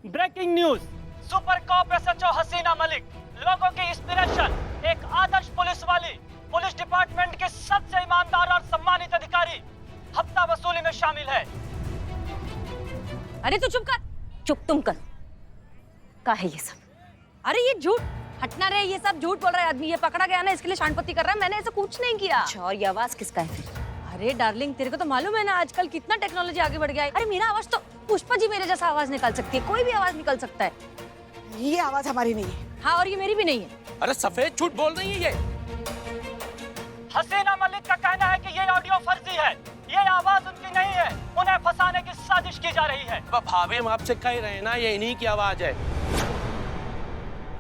Breaking news, super cop SHO Hasina Malik, लोगों की inspiration, एक आदर्श पुलिस वाली, पुलिस डिपार्टमेंट के सबसे ईमानदार और सम्मानित अधिकारी हफ्ता वसूली में शामिल है। अरे तू चुप कर। चुप तुम कर। क्या है ये सब? अरे ये झूठ, हटना रे, ये सब झूठ बोल रहा है आदमी। ये पकड़ा गया ना, इसके लिए शानपत्ती कर रहा है। मैंने ऐसा कुछ नहीं किया। अच्छा, और ये आवाज किसका है फिर? अरे डार्लिंग, तेरे को तो मालूम है ना आजकल कितना टेक्नोलॉजी आगे बढ़ गया है। अरे मेरा आवाज तो पुष्पा जी मेरे जैसा आवाज निकाल सकती है, कोई भी आवाज निकल सकता है। ये आवाज हमारी नहीं है। हाँ, और ये मेरी भी नहीं है। अरे सफेद झूठ बोल रही है ये। हसीना मलिक का कहना है कि ये ऑडियो फर्जी है, ये आवाज उनकी नहीं है, उन्हें फंसाने की साजिश की जा रही है। भाभी, हम आपसे कह रहे हैं ना, ये इन्हीं की आवाज है।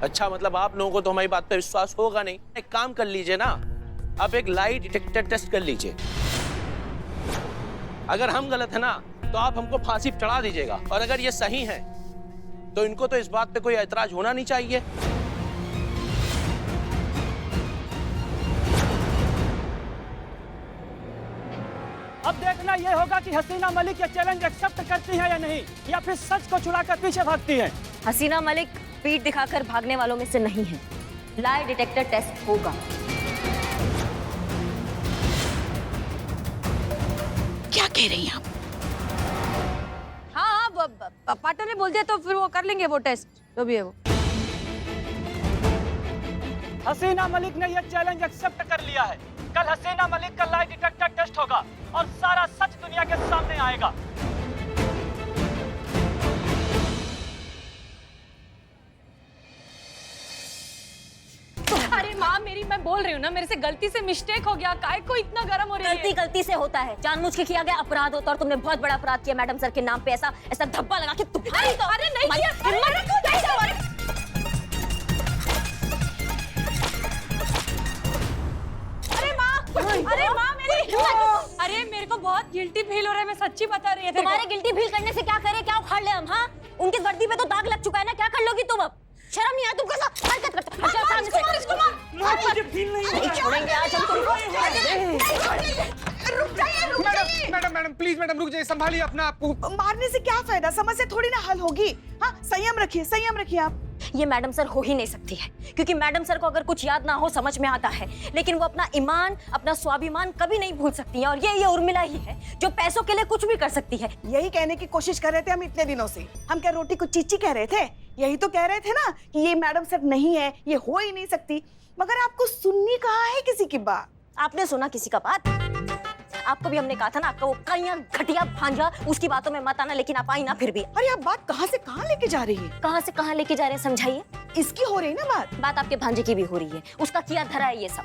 अच्छा, मतलब आप लोगों को तो हमारी बात पे विश्वास होगा नहीं। एक काम कर लीजिए ना, अब एक लाई डिटेक्टर टेस्ट कर लीजिए। अगर हम गलत है ना तो आप हमको फांसी पे चढ़ा दीजिएगा, और अगर ये सही है तो इनको तो इस बात पे कोई ऐतराज होना नहीं चाहिए। अब देखना ये होगा कि हसीना मलिक ये चैलेंज एक्सेप्ट करती है या नहीं, या फिर सच को छुड़ाकर पीछे भागती है। हसीना मलिक पीठ दिखाकर भागने वालों में से नहीं है। लाई डिटेक्टर टेस्ट होगा। क्या कह रही हैं आप? हाँ, पार्टनर ने बोल दिया तो फिर वो कर लेंगे वो टेस्ट, जो भी है वो। हसीना मलिक ने यह चैलेंज एक्सेप्ट कर लिया है। कल हसीना मलिक का लाई डिटेक्टर टेस्ट होगा और सारा सच दुनिया के सामने आएगा। अरे माँ मेरी, मैं बोल रही हूँ ना, मेरे से गलती से मिस्टेक हो गया। काय को इतना गर्म हो रही है? गलती गलती से होता है, जानबूझ के किया गया अपराध होता है, और तुमने बहुत बड़ा अपराध किया मैडम सर के नाम पे। ऐसा ऐसा धब्बा लगा के तुम्हारी तो अरे नहीं किया। अरे माँ मेरी, अरे मेरे को बहुत गिल्टी फील हो रहा है, मैं सच्ची बता रही है। तुम्हारे गिल्टी फील करने से क्या करे, क्या उखाड़ ले हम? हाँ, उनकी वर्दी पे तो दाग लग चुका है ना, क्या कर लोगी तुम? अब शर्म नहीं आती तुमको? ऐसा हरकत करते हो। मुझे फील नहीं छोड़ेंगे आज हम तुमको। मैडम प्लीज मैडम रुक जाइए, संभालिए अपना आप को। मारने से क्या फायदा, समस्या थोड़ी ना हल होगी। हाँ, संयम रखिए आप। ये मैडम सर हो ही नहीं सकती है, क्योंकि मैडम सर को अगर कुछ याद ना हो समझ में आता है, लेकिन वो अपना ईमान, अपना स्वाभिमान कभी नहीं भूल सकती है। और ये उर्मिला ही है जो पैसों के लिए कुछ भी कर सकती है। यही कहने की कोशिश कर रहे थे हम इतने दिनों से। हम क्या रोटी को चीची कह रहे थे? यही तो कह रहे थे ना कि ये मैडम सर नहीं है, ये हो ही नहीं सकती। मगर आपको सुननी कहाँ है किसी की बात? आपने सुना किसी का बात? आपको भी हमने कहा था ना, आपका वो कहीं घटिया भांजा, उसकी बातों में मत आना, लेकिन आप आई ना फिर भी। अरे आप बात कहाँ से कहाँ लेके जा रही है? कहाँ से कहाँ लेके जा रहे हैं, समझाइए। इसकी हो रही है ना बात आपके भांजे की भी हो रही है, उसका किया धरा है ये सब।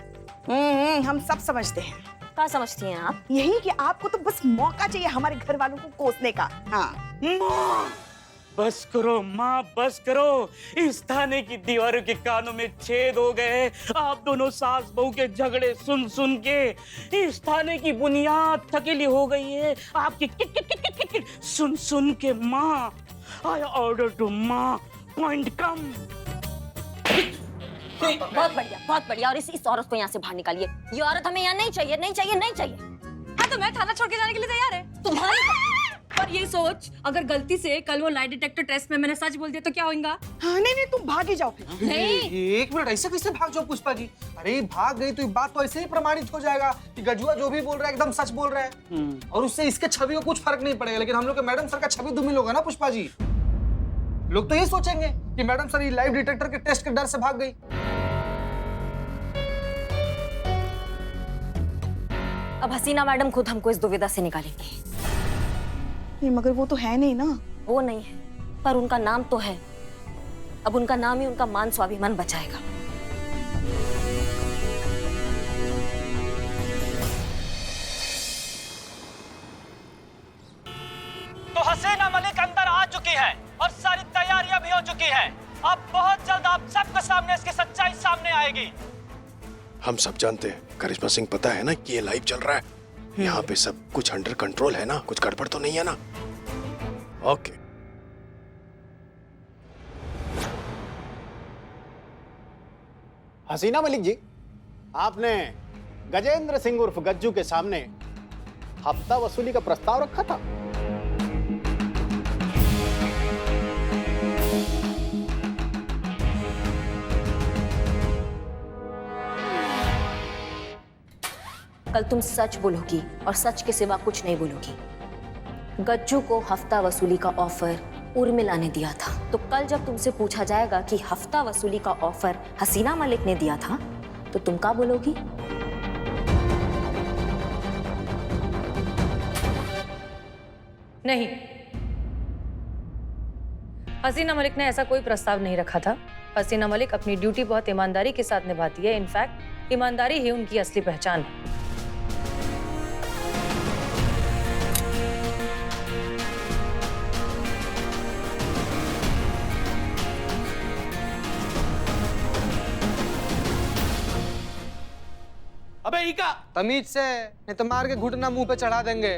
हम सब समझते हैं। क्या समझती हैं आप? यही कि आपको तो बस मौका चाहिए हमारे घर वालों को कोसने का। हाँ, बस करो माँ, बस करो। इस थाने की दीवारों के कानों में छेद हो गए। आप दोनों सास बहू के झगड़े सुन सुन के इस थाने की बुनियाद थकेली हो गई है। आपकी kit kit kit kit kit सुन सुन के माँ। आई ऑर्डर टू माँ, पॉइंट कम। बहुत बढ़िया। और इस औरत को यहाँ से बाहर निकालिए। ये औरत हमें यहाँ नहीं चाहिए, नहीं चाहिए, नहीं चाहिए। हाँ, तो मैं थाना छोड़ के जाने के लिए तैयार है। तुम्हारी पर ये सोच, अगर गलती से कल वो लाई डिटेक्टर टेस्ट में मैंने सच बोल दिया तो क्या होगा? हाँ, नहीं तुम भाग ही जाओ फिर। नहीं, एक मिनट, ऐसे कैसे भाग जाओ पुष्पा जी? अरे भाग गई तो ये बात तो ऐसे ही प्रमाणित हो जाएगा कि गजुआ जो भी बोल रहा है एकदम सच बोल रहा है, और उससे इसके छवि को कुछ फर्क नहीं पड़ेगा। लेकिन हम लोग के मैडम सर का छवि धूमिल होगा ना पुष्पा जी। लोग तो ये सोचेंगे कि मैडम सर ये लाइव डिटेक्टर के टेस्ट के डर से भाग गई। अब हसीना मैडम खुद हमको इस दुविधा से निकालेंगी। नहीं, मगर वो तो है नहीं ना। वो नहीं है, पर उनका नाम तो है। अब उनका नाम ही उनका मान स्वाभिमान बचाएगा। तो हसीना मलिक अंदर आ चुकी है और सारी तैयारियां भी हो चुकी हैं। अब बहुत जल्द आप सबके सामने इसकी सच्चाई सामने आएगी। हम सब जानते हैं, करिश्मा सिंह, पता है ना कि ये लाइव चल रहा है। यहाँ पे सब कुछ अंडर कंट्रोल है ना, कुछ गड़बड़ तो नहीं है ना? ओके। हसीना मलिक जी, आपने गजेंद्र सिंह उर्फ गज्जू के सामने हफ्ता वसूली का प्रस्ताव रखा था। कल तुम सच बोलोगी और सच के सिवा कुछ नहीं बोलोगी। गज्जू को हफ्ता वसूली का ऑफर उर्मिला ने दिया था, तो कल जब तुमसे पूछा जाएगा कि हफ्ता वसूली का ऑफर हसीना मलिक ने दिया था, तो तुम क्या बोलोगी? नहीं, हसीना मलिक ने ऐसा कोई प्रस्ताव नहीं रखा था। हसीना मलिक अपनी ड्यूटी बहुत ईमानदारी के साथ निभाती है। इनफैक्ट ईमानदारी ही उनकी असली पहचान है। अबे ईका, तमीज से, नहीं तो मार के घुटना मुंह पे चढ़ा देंगे।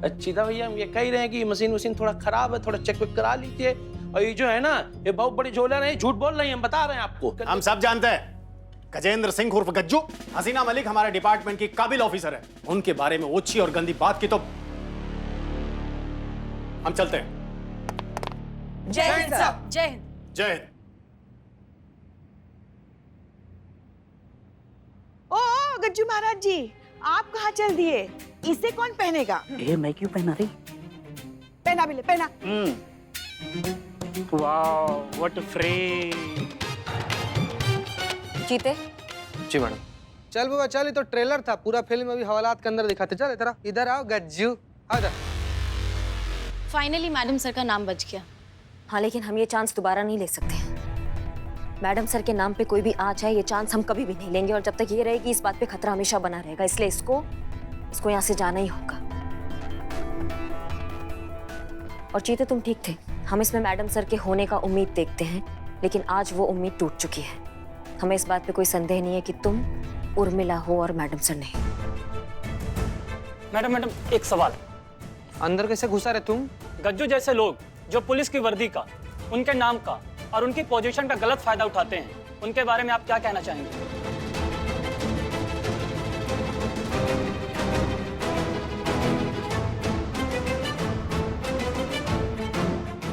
अच्छी था भैया, हम ये कह ही रहे हैं कि ये मशीन थोड़ा खराब है, थोड़ा चेक वेक करा लीजिए। और ये जो है ना, ये बहुत बड़ी झोला नहीं, झूठ बोल रही है, हम बता रहे हैं आपको। हम सब जानते हैं गजेंद्र सिंह उर्फ गज्जू, हसीना मलिक हमारे डिपार्टमेंट की काबिल ऑफिसर है। उनके बारे में ओछी और गंदी बात की तो हम चलते हैं। जय हिंद साहब। जय हिंद। जय हिंद। ओ गज्जू महाराज जी, आप कहाँ चल दिए? इसे कौन पहनेगा? ए, मैं क्यों पहना रही? पहना भी ले, पहना। Wow, what a frame. जीते? जी मैडम। चल बाबा चल, ये तो ट्रेलर था, पूरा फिल्म अभी हवालात के अंदर दिखाते। चल इधर इधर आओ गज्जू, आ इधर। फाइनली मैडम सर का नाम बच गया। हाँ, लेकिन हम ये चांस दोबारा नहीं ले सकते। मैडम सर के नाम पे कोई भी आ जाए, ये चांस हम कभी भी नहीं लेंगे। और जब तक ये रहेगी, इस बात पे खतरा हमेशा बना रहेगा। इसलिए इसको यहाँ से जाना ही होगा। और चीते, तुम ठीक थे। हम इसमें मैडम सर के होने का उम्मीद देखते हैं, लेकिन आज वो उम्मीद टूट चुकी है। हमें इस बात पे कोई संदेह नहीं है कि तुम उर्मिला हो और मैडम सर नहीं। मैडम, एक सवाल। अंदर कैसे घुसा रहे तुम? गज्जू जैसे लोग जो पुलिस की वर्दी का, उनके नाम का और उनकी पोजीशन का गलत फायदा उठाते हैं, उनके बारे में आप क्या कहना चाहेंगे?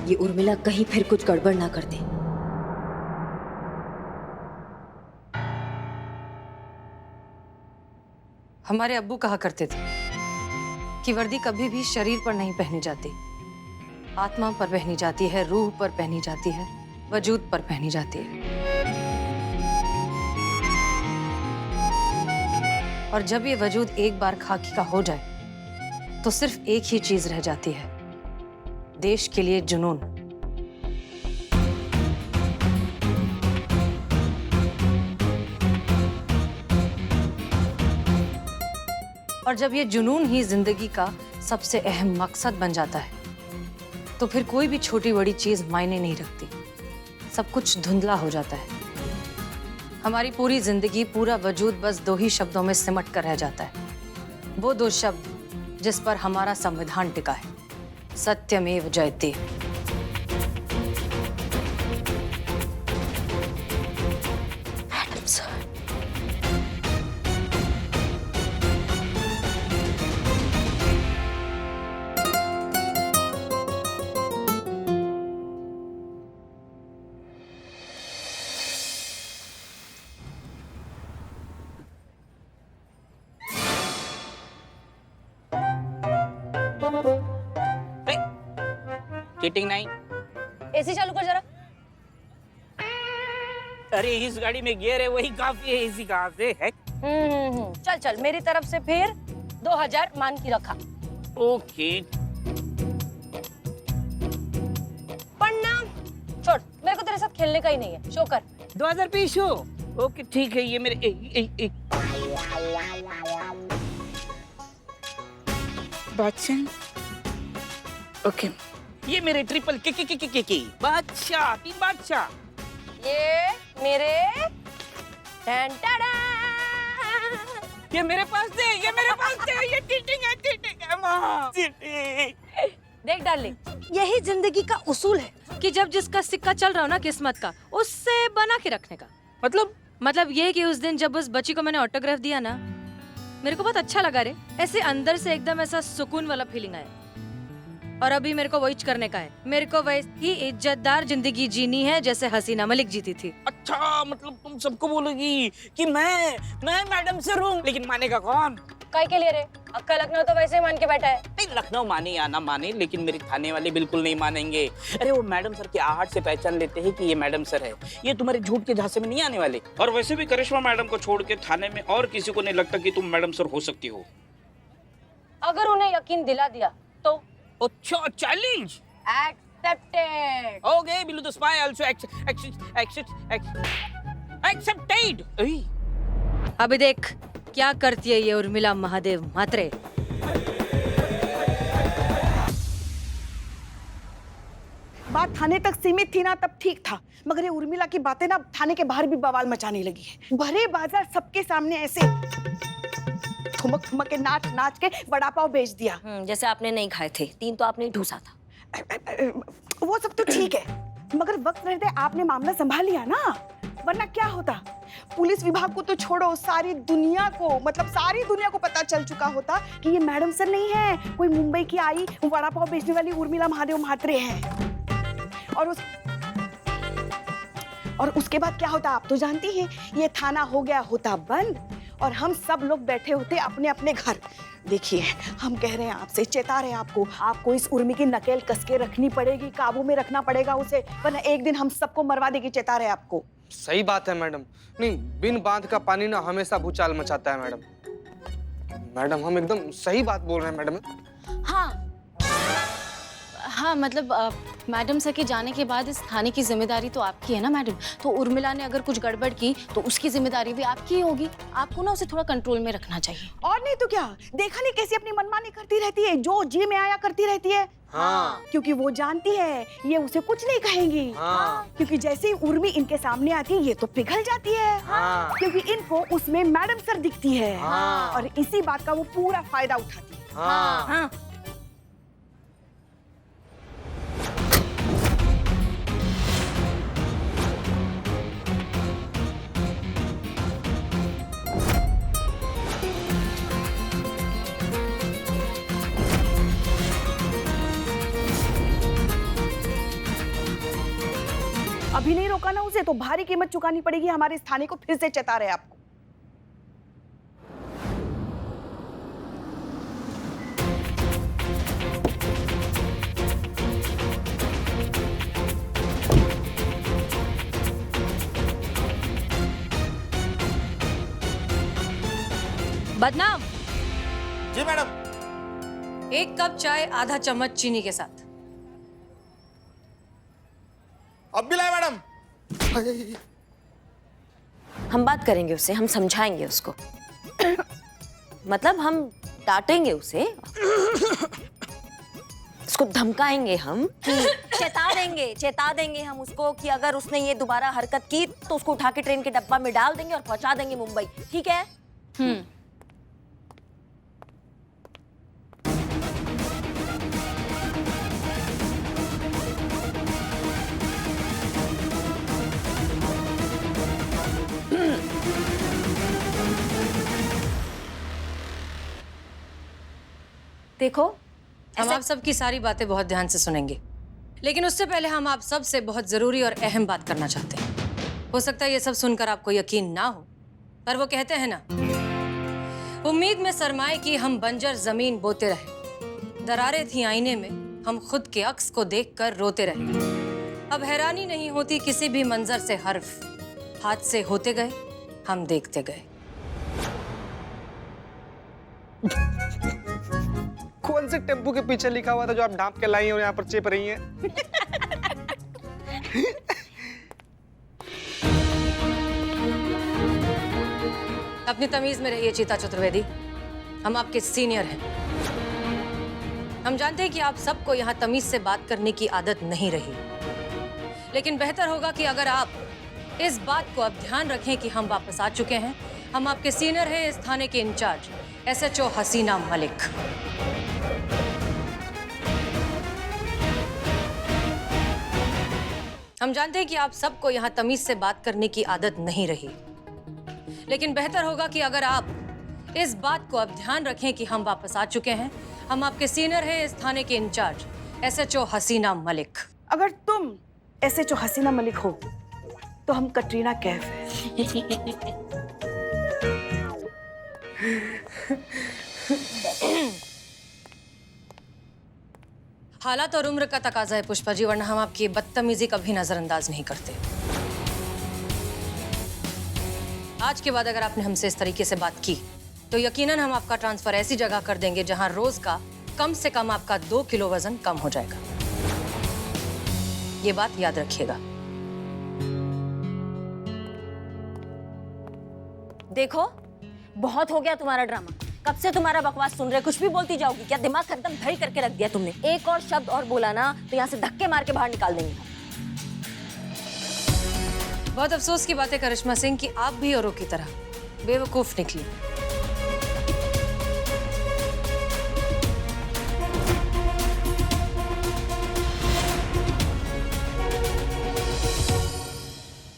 ये उर्मिला कहीं फिर कुछ गड़बड़ ना कर दे। हमारे अब्बू कहा करते थे कि वर्दी कभी भी शरीर पर नहीं पहनी जाती, आत्मा पर पहनी जाती है, रूह पर पहनी जाती है, वजूद पर पहनी जाती है। और जब ये वजूद एक बार खाकी का हो जाए, तो सिर्फ एक ही चीज रह जाती है, देश के लिए जुनून। और जब ये जुनून ही जिंदगी का सबसे अहम मकसद बन जाता है, तो फिर कोई भी छोटी बड़ी चीज मायने नहीं रखती। सब कुछ धुंधला हो जाता है। हमारी पूरी जिंदगी, पूरा वजूद बस दो ही शब्दों में सिमट कर रह जाता है। वो दो शब्द जिस पर हमारा संविधान टिका है, सत्यमेव जयते। Madam sir. चीटिंग नहीं। एसी चालू कर जरा। अरे इस गाड़ी में गियर है, वही काफी है, इसी कहाँ से है। चल चल, मेरी तरफ से फिर 2000 मान की रखा। ओके। पढ़ना छोड़, मेरे को तेरे साथ खेलने का ही नहीं है। शो कर। 2000 पीस हो। ओके ठीक है, ये मेरे बादशाह। ओके, ये मेरे ट्रिपल के बादशाह, 3 बादशाह। ये मेरे ये मेरे पास दे, ये मेरे पास दे, ये चीटिंग है माँ, चीटिंग। देख डार्लिंग, यही जिंदगी का उसूल है कि जब जिसका सिक्का चल रहा हो ना किस्मत का, उससे बना के रखने का। मतलब ये कि उस दिन जब उस बच्ची को मैंने ऑटोग्राफ दिया ना, मेरे को बहुत अच्छा लगा रे। ऐसे अंदर से एकदम ऐसा सुकून वाला फीलिंग आया। और अभी मेरे को वही करने का है। मेरे को वैसी इज्जतदार जिंदगी जीनी है जैसे हसीना मलिक जीती थी। अच्छा, मतलब तुम सबको बोलोगी कि मैं मैडम से हूँ, लेकिन मानेगा कौन? काय के लिए रे? अक्का लखनऊ तो वैसे ही मान के बैठा है। नहीं, लखनऊ माने या ना माने, लेकिन मेरे थाने वाले बिल्कुल नहीं मानेंगे। अरे वो मैडम सर की आहट से पहचान लेते हैं कि ये मैडम सर है। ये तुम्हारे झूठ के झांसे में नहीं आने वाले। और वैसे भी करिश्मा मैडम को छोड़ के थाने में और किसी को नहीं लगता कि तुम मैडम सर हो सकती हो। अगर उन्हें यकीन दिला दिया तो? अच्छा, challenge accepted. Okay, Billu the spy also accepted. अभी देख क्या करती है ये उर्मिला महादेव म्हात्रे। बात थाने तक सीमित थी ना, तब ठीक था, मगर ये उर्मिला की बातें ना थाने के बाहर भी बवाल मचाने लगी है। भरे बाजार सबके सामने ऐसे ठुमक ठुमक के नाच नाच के वड़ा पाव बेच दिया। जैसे आपने नहीं खाए थे, 3 तो आपने ढूंसा था। वो सब तो ठीक है, मगर वक्त रहते आपने मामला संभाल लिया ना, वरना क्या होता? पुलिस विभाग को तो छोड़ो, सारी दुनिया को, मतलब सारी दुनिया को पता चल चुका होता कि ये मैडम सर नहीं है, कोई मुंबई की आई वड़ा पाव बेचने वाली उर्मिला महादेव म्हात्रे है। और उसके बाद क्या होता आप तो जानती हैं, ये थाना हो गया होता बंद और हम सब लोग बैठे होते अपने अपने घर। देखिए, हम कह रहे हैं आपसे, चेता रहे हैं आपको इस उर्मी की नकेल कस के रखनी पड़ेगी, काबू में रखना पड़ेगा उसे, वरना एक दिन हम सबको मरवा देगी। चेता रहे आपको। सही बात है मैडम। नहीं, बिन बांध का पानी ना हमेशा भूचाल मचाता है मैडम। मैडम हम एकदम सही बात बोल रहे हैं मैडम। हाँ, मतलब मैडम सर के जाने के बाद इस थाने की जिम्मेदारी तो आपकी है ना मैडम। तो उर्मिला ने अगर कुछ गड़बड़ की तो उसकी जिम्मेदारी भी आपकी ही होगी। आपको ना उसे थोड़ा कंट्रोल में रखना चाहिए। और नहीं तो क्या, देखा नहीं कैसी अपनी मनमानी करती रहती है, जो जी में आया करती रहती है। हाँ। क्योंकि वो जानती है ये उसे कुछ नहीं कहेंगी। हाँ। क्योंकि जैसे ही उर्मी इनके सामने आती है ये तो पिघल जाती है। हाँ। क्योंकि इनको उसमें मैडम सर दिखती है। हाँ। और इसी बात का वो पूरा फायदा उठाती है। हाँ। हाँ। अभी नहीं रोका ना उसे तो भारी कीमत चुकानी पड़ेगी हमारे इस थाने को। फिर से चेता रहे आपको। बदनाम। जी मैडम। 1 कप चाय आधा चम्मच चीनी के साथ। अब भी लाए मैडम। हम बात करेंगे उससे, हम समझाएंगे उसको। मतलब हम डांटेंगे उसे, उसको धमकाएंगे हम, चेता देंगे हम उसको कि अगर उसने ये दोबारा हरकत की तो उसको उठा के ट्रेन के डब्बा में डाल देंगे और पहुंचा देंगे मुंबई। ठीक है? देखो, हम आप सबकी सारी बातें बहुत ध्यान से सुनेंगे, लेकिन उससे पहले हम आप सब से बहुत जरूरी और अहम बात करना चाहते हैं। हो सकता है ये सब सुनकर आपको यकीन ना हो, पर वो कहते हैं ना, उम्मीद में सरमाए की हम बंजर जमीन बोते रहे, दरारें थी आईने में, हम खुद के अक्स को देखकर रोते रहे। अब हैरानी नहीं होती किसी भी मंजर से, हर्फ हाथ से होते गए, हम देखते गए। कौन से टेम्पू के पीछे लिखा हुआ था जो आप ढांप के लाई और यहाँ पर चेप रही हैं? अपनी तमीज में रहिए चीता चतुर्वेदी, हम आपके सीनियर हैं। हम जानते हैं कि आप सबको यहाँ तमीज से बात करने की आदत नहीं रही, लेकिन बेहतर होगा कि अगर आप इस बात को अब ध्यान रखें कि हम वापस आ चुके हैं। हम आपके सीनियर हैं, इस थाने के इंचार्ज SHO हसीना मलिक। हम जानते हैं कि आप सबको यहाँ तमीज से बात करने की आदत नहीं रही, लेकिन बेहतर होगा कि अगर आप इस बात को अब ध्यान रखें कि हम वापस आ चुके हैं। हम आपके सीनियर हैं, इस थाने के इंचार्ज SHO हसीना मलिक। अगर तुम SHO हसीना मलिक हो तो हम कटरीना कैफ हैं। हालात और उम्र का तकाजा है पुष्पा जी, वरना हम आपकी बदतमीजी कभी नजरअंदाज नहीं करते। आज के बाद अगर आपने हमसे इस तरीके से बात की तो यकीनन हम आपका ट्रांसफर ऐसी जगह कर देंगे जहां रोज का कम से कम आपका 2 किलो वजन कम हो जाएगा। ये बात याद रखिएगा। देखो, बहुत हो गया तुम्हारा ड्रामा। कब से तुम्हारा बकवास सुन रहे, कुछ भी बोलती जाओगी क्या? दिमाग एकदम धई करके रख दिया तुमने। एक और शब्द और बोला ना तो यहाँ से धक्के मार के बाहर निकाल देंगे। बहुत अफसोस की बात है करिश्मा सिंह कि आप भी औरों की तरह बेवकूफ निकली।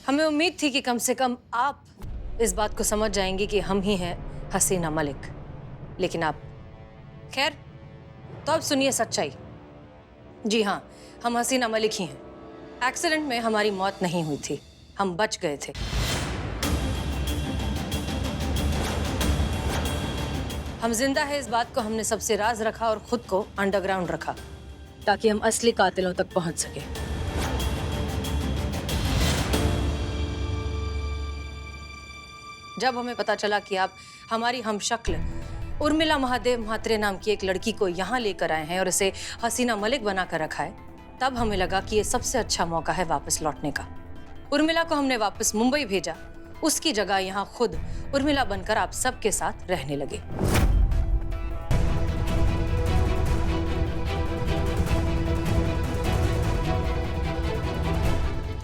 हमें उम्मीद थी कि कम से कम आप इस बात को समझ जाएंगी कि हम ही हैं हसीना मलिक, लेकिन आप खैर। तो अब सुनिए सच्चाई। जी हाँ, हम हसीना मलिक ही हैं। एक्सीडेंट में हमारी मौत नहीं हुई थी, हम बच गए थे। हम जिंदा है इस बात को हमने सबसे राज रखा और खुद को अंडरग्राउंड रखा ताकि हम असली कातिलों तक पहुंच सके। जब हमें पता चला कि आप हमारी हमशक्ल उर्मिला महादेव म्हात्रे नाम की एक लड़की को यहाँ लेकर आए हैं और इसे हसीना मलिक बनाकर रखा है, तब हमें लगा कि ये सबसे अच्छा मौका है वापस लौटने का। उर्मिला को हमने वापस मुंबई भेजा, उसकी जगह यहाँ खुद उर्मिला बनकर आप सबके साथ रहने लगे।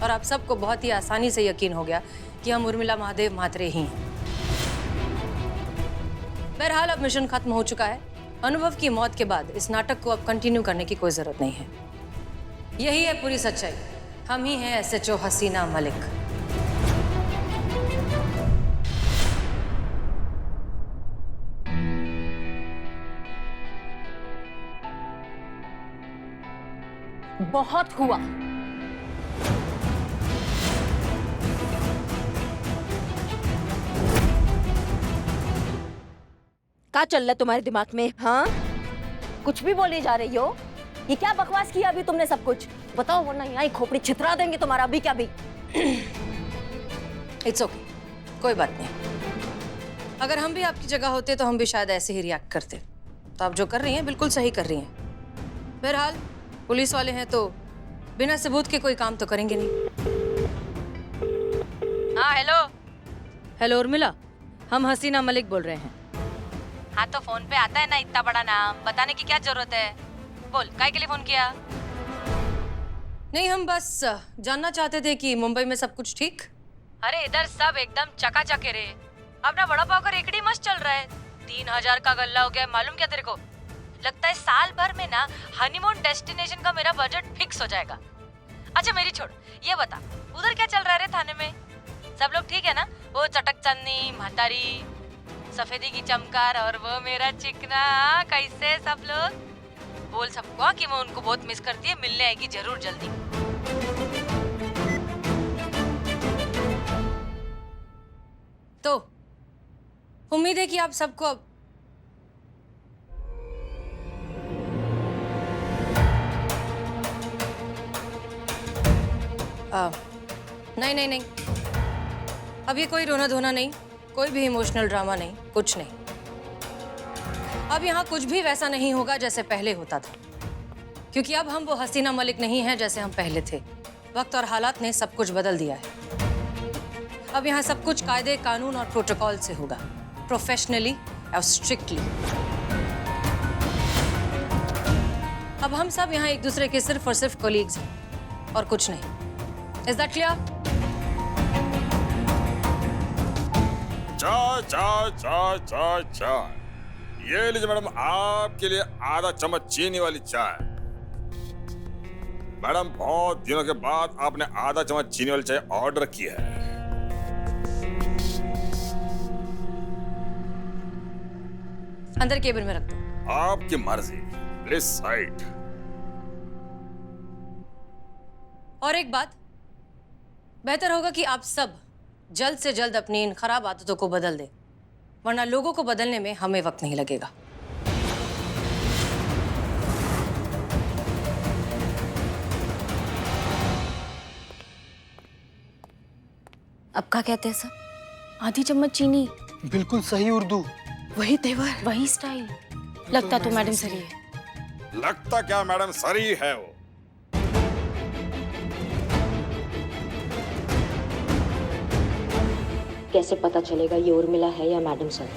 और आप सबको बहुत ही आसानी से यकीन हो गया कि हम उर्मिला महादेव म्हात्रे ही हैं। बहरहाल अब मिशन खत्म हो चुका है। अनुभव की मौत के बाद इस नाटक को अब कंटिन्यू करने की कोई जरूरत नहीं है। यही है पूरी सच्चाई, हम ही हैं SHO हसीना मलिक। बहुत हुआ। क्या चल रहा है तुम्हारे दिमाग में? हाँ, कुछ भी बोले जा रही हो। ये क्या बकवास किया अभी तुमने सब कुछ? बताओ वरना यहाँ ही खोपड़ी छितरा देंगे तुम्हारा अभी क्या भी। इट्स ओके, कोई बात नहीं। अगर हम भी आपकी जगह होते तो हम भी शायद ऐसे ही रिएक्ट करते। तो आप जो कर रही हैं बिल्कुल सही कर रही हैं। बहरहाल पुलिस वाले हैं तो बिना सबूत के कोई काम तो करेंगे नहीं। हाँ हेलो हेलो उर्मिला, हम हसीना मलिक बोल रहे हैं। हाँ तो फोन पे आता है ना इतना बड़ा नाम, बताने की क्या जरूरत है? बोल, काय के लिए फोन किया? नहीं, हम बस जानना चाहते थे कि मुंबई में सब कुछ ठीक। अरे इधर सब एकदम चकाचक है रे। अपना बड़ा पाव का रेकड़ी मस्त चल रहा है। 3000 का गल्ला हो गया, मालूम क्या तेरे को? लगता है साल भर में ना हनीमून डेस्टिनेशन का मेरा बजट फिक्स हो जाएगा। अच्छा मेरी छोड़, ये बता उधर क्या चल रहा है रे थाने में? सब लोग ठीक है ना? वो चटक चन्नी म्हातारी, सफेदी की चमकार और वो मेरा चिकना, कैसे सब लोग? बोल सबको कि मैं उनको बहुत मिस करती है, मिलने आएगी जरूर जल्दी। तो उम्मीद है कि आप सबको अब नहीं नहीं नहीं, अब ये कोई रोना धोना नहीं, कोई भी इमोशनल ड्रामा नहीं, कुछ नहीं। अब यहाँ कुछ भी वैसा नहीं होगा जैसे पहले होता था, क्योंकि अब हम वो हसीना मलिक नहीं हैं जैसे हम पहले थे। वक्त और हालात ने सब कुछ बदल दिया है। अब यहाँ सब कुछ कायदे कानून और प्रोटोकॉल से होगा, प्रोफेशनली और स्ट्रिक्टली। अब हम सब यहाँ एक दूसरे के सिर्फ और सिर्फ कोलीग्स हैं और कुछ नहीं। Is that clear? चाय चाय चाय चाय चाय, ये लीजिए मैडम, आपके लिए आधा चम्मच चीनी वाली चाय। मैडम बहुत दिनों के बाद आपने आधा चम्मच चीनी वाली चाय ऑर्डर की है। अंदर केबिन में रख दो। आपकी मर्जी, प्लीज साइड। और एक बात, बेहतर होगा कि आप सब जल्द से जल्द अपनी इन खराब आदतों को बदल दें, वरना लोगों को बदलने में हमें वक्त नहीं लगेगा। अब क्या कहते हैं सब? आधी चम्मच चीनी, बिल्कुल सही उर्दू। वही तेवर, वही स्टाइल। लगता तो मैडम सर ही है। लगता क्या मैडम सरी है वो। कैसे पता चलेगा ये उर्मिला है या मैडम सर?